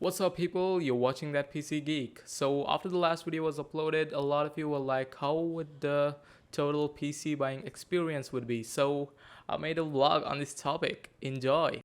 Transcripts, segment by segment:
What's up people, you're watching That PC Geek. So after the last video was uploaded, a lot of you were like, how would the total PC buying experience would be? So I made a vlog on this topic. Enjoy!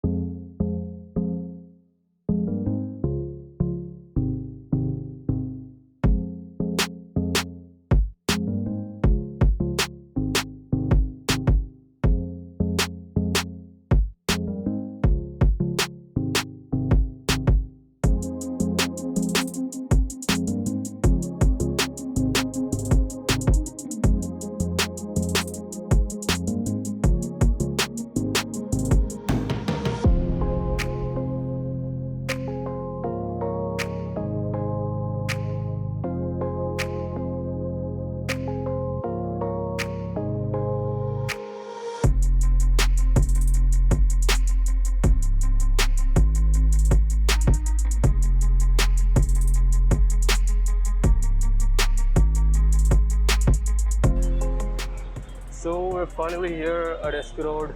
So we're finally here at SP Road.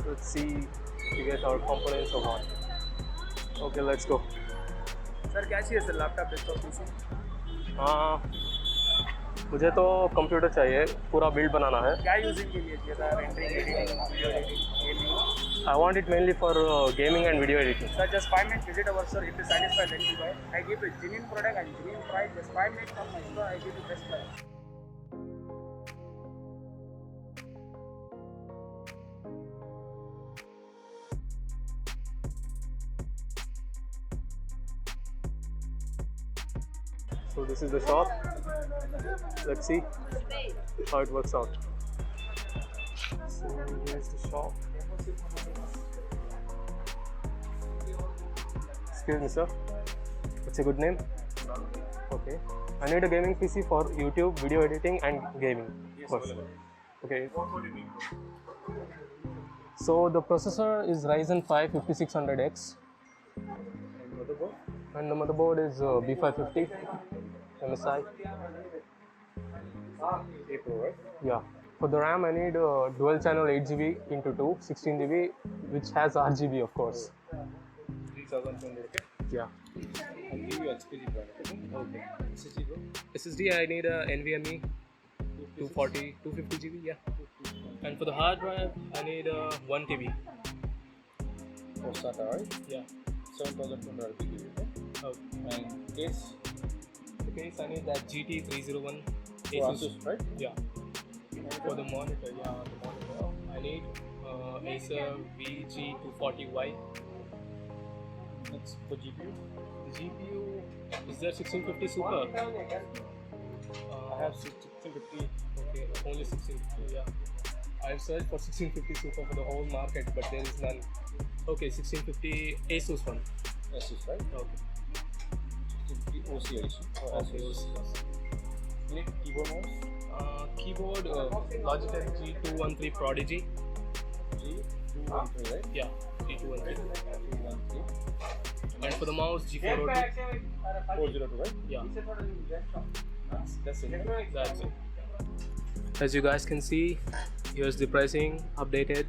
Let's see if we get our components or what. Okay, let's go. Sir क्या चाहिए sir laptop desktop PC मुझे तो computer चाहिए, पूरा build बनाना है. क्या using के लिए चाहिए था rendering editing video editing gaming I want it mainly for gaming and video editing. Sir just 5 minutes visit our store if you satisfied then you buy I give you genuine product and genuine price just 5 minutes from my store I give you best price So this is the shop. Let's see how it works out. So here's the shop. Excuse me, sir. What's a good name? Okay. I need a gaming PC for YouTube, video editing, and gaming. Of course. Okay. So the processor is Ryzen 5 5600X, and the motherboard is B550 MSI. Yeah. For the RAM, I need a dual channel 8GB into 2, 16GB, which has RGB, of course. 3200 Yeah. I'll give you HPG product Okay. SSD bro SSD, I need a NVMe 240, 250GB, yeah. And for the hard drive, I need a 1TB. for SATA right Yeah. 7200 RPM Okay. and case The case, I need that GT301 for Asus right Yeah. For the monitor, I need Acer VG240Y. next for GPU The GPU, is there 1650 Super? I have 1650 Okay, only 1650, yeah. I've searched for 1650 Super for the whole market, but there is none. Okay, 1650 Asus one. Asus right Okay. 1650 OC edition Okay, Asus need keyboard mouse Keyboard, Logitech G213 Prodigy. G213 right Yeah, G213. 213 And for the mouse, G402. 402 right Yeah, that's it that's it. As you guys can see, here's the pricing updated.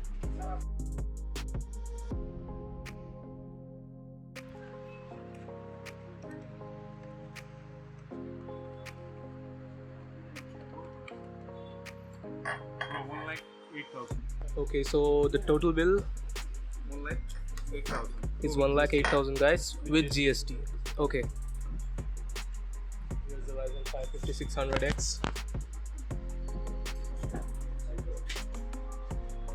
no 1,08,000 Okay, so the total bill 1,08,000 is 1,08,000 guys with GST. Okay. Here's the Ryzen 5 5600X.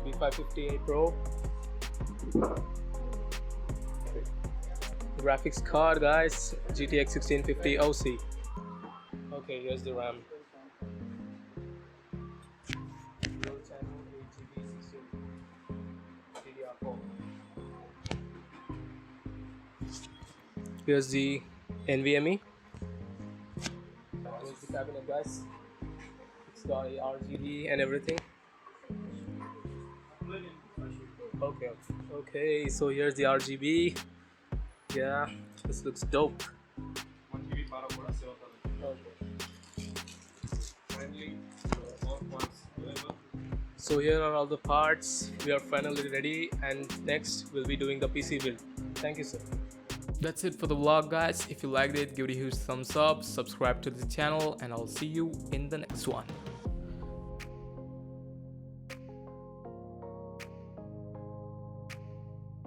B558 Pro. Graphics card guys, GTX 1650 OC. Okay, here's the RAM. Dual channel 8GB 16 DDR4. Here's the NVMe. Here's the cabinet guys. It's got a RGB and everything. Okay, so here's the RGB. Yeah, this looks dope. 1 GB para ಕೂಡ save finally all parts available So here are all the parts. We are finally ready, and next we'll be doing the PC build. Thank you, sir. That's it for the vlog, guys. If you liked it, give it a huge thumbs up, subscribe to the channel, and I'll see you in the next one.